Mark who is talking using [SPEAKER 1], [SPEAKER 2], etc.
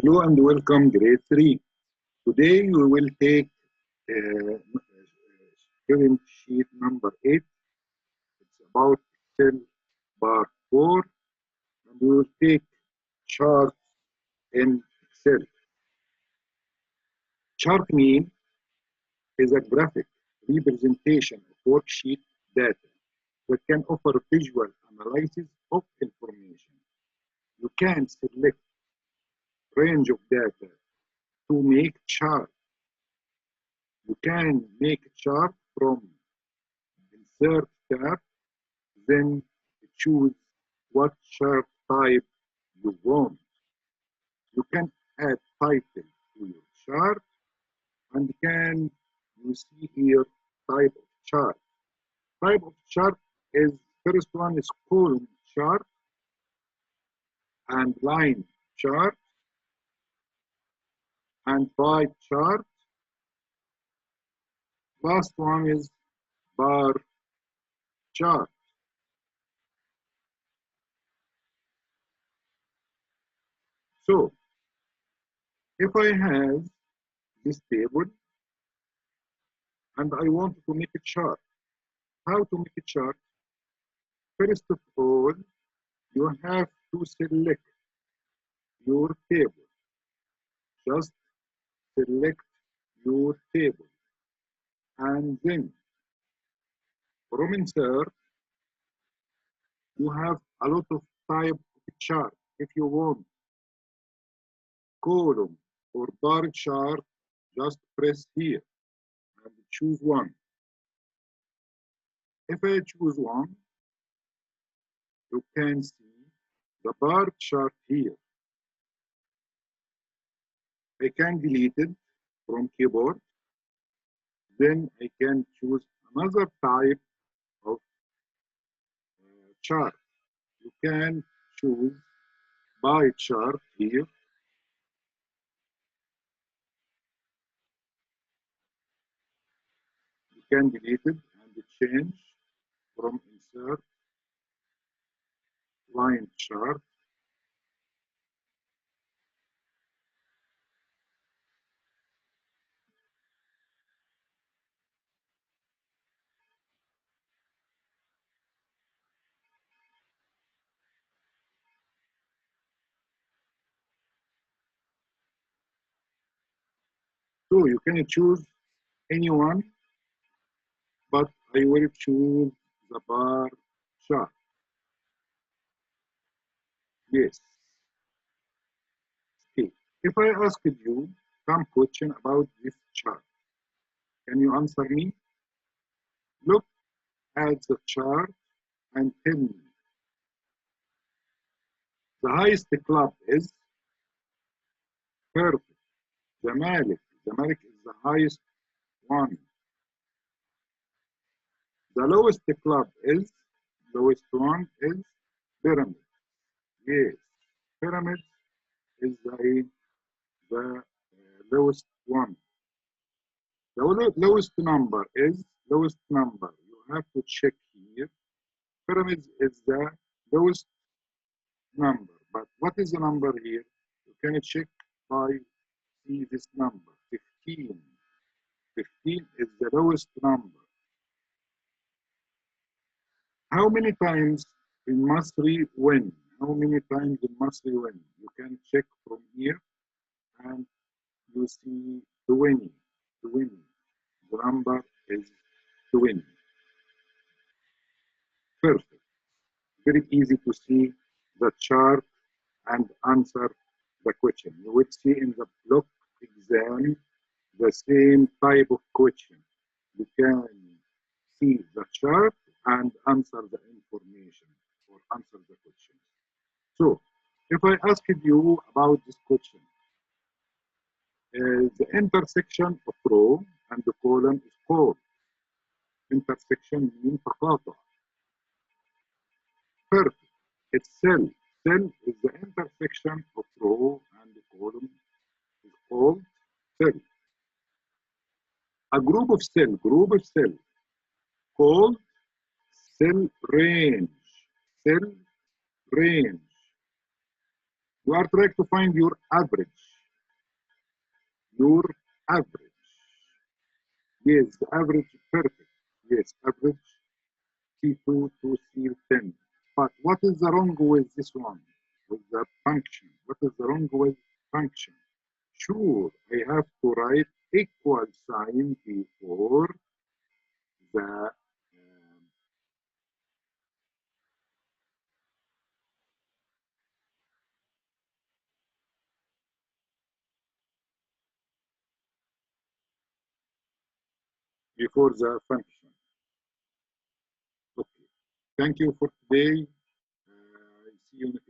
[SPEAKER 1] Hello and welcome, grade 3. Today we will take student sheet number 8. It's about Excel part 4, and we will take charts in Excel. Chart mean is a graphic representation of worksheet data that can offer visual analysis of information. You can select range of data to make chart. You can make a chart from insert tab, then choose what chart type you want. You can add title to your chart, and you see here type of chart. Type of chart is first one is column chart and line chart and pie chart. Last one is bar chart. So if I have this table and I want to make a chart, how to make a chart? First of all, you have to select your table. Just select your table. And then from insert, you have a lot of type of chart. If you want column or bar chart, just press here and choose one. If I choose one, you can see the bar chart here. I can delete it from keyboard. Then I can choose another type of chart. You can choose pie chart here. You can delete it and change from insert line chart. So you can choose anyone, but I will choose the bar chart. Yes. Okay. If I asked you some question about this chart, can you answer me? Look at the chart and tell me the highest club is perfect. Zamalek. Zamalek is the highest one. The lowest club is, lowest one is Pyramid. Yes, Pyramid is the lowest one. The lowest number is lowest number. You have to check here. Pyramid is the lowest number. But what is the number here? You can check by see this number, 15. 15 is the lowest number. How many times in Masri win? How many times in Masri win? You can check from here and you see 20. 20. The number is 20. Perfect. Very easy to see the chart and answer the question. You will see in the block exam the same type of question. You can see the chart and answer the information or answer the question. So, if I asked you about this question, the intersection of row and the column is called intersection means تقاطع. Perfect. It's cell. Cell is the intersection of row and the column is called cell. A group of cell called cell range. Cell range. You are trying to find your average. Your average. Yes, the average perfect. Yes, average C2 to C10. But what is the wrong with this one? With the function? What is the wrong with function? Sure, I have to write equal sign before the function. Okay. Thank you for today. See you next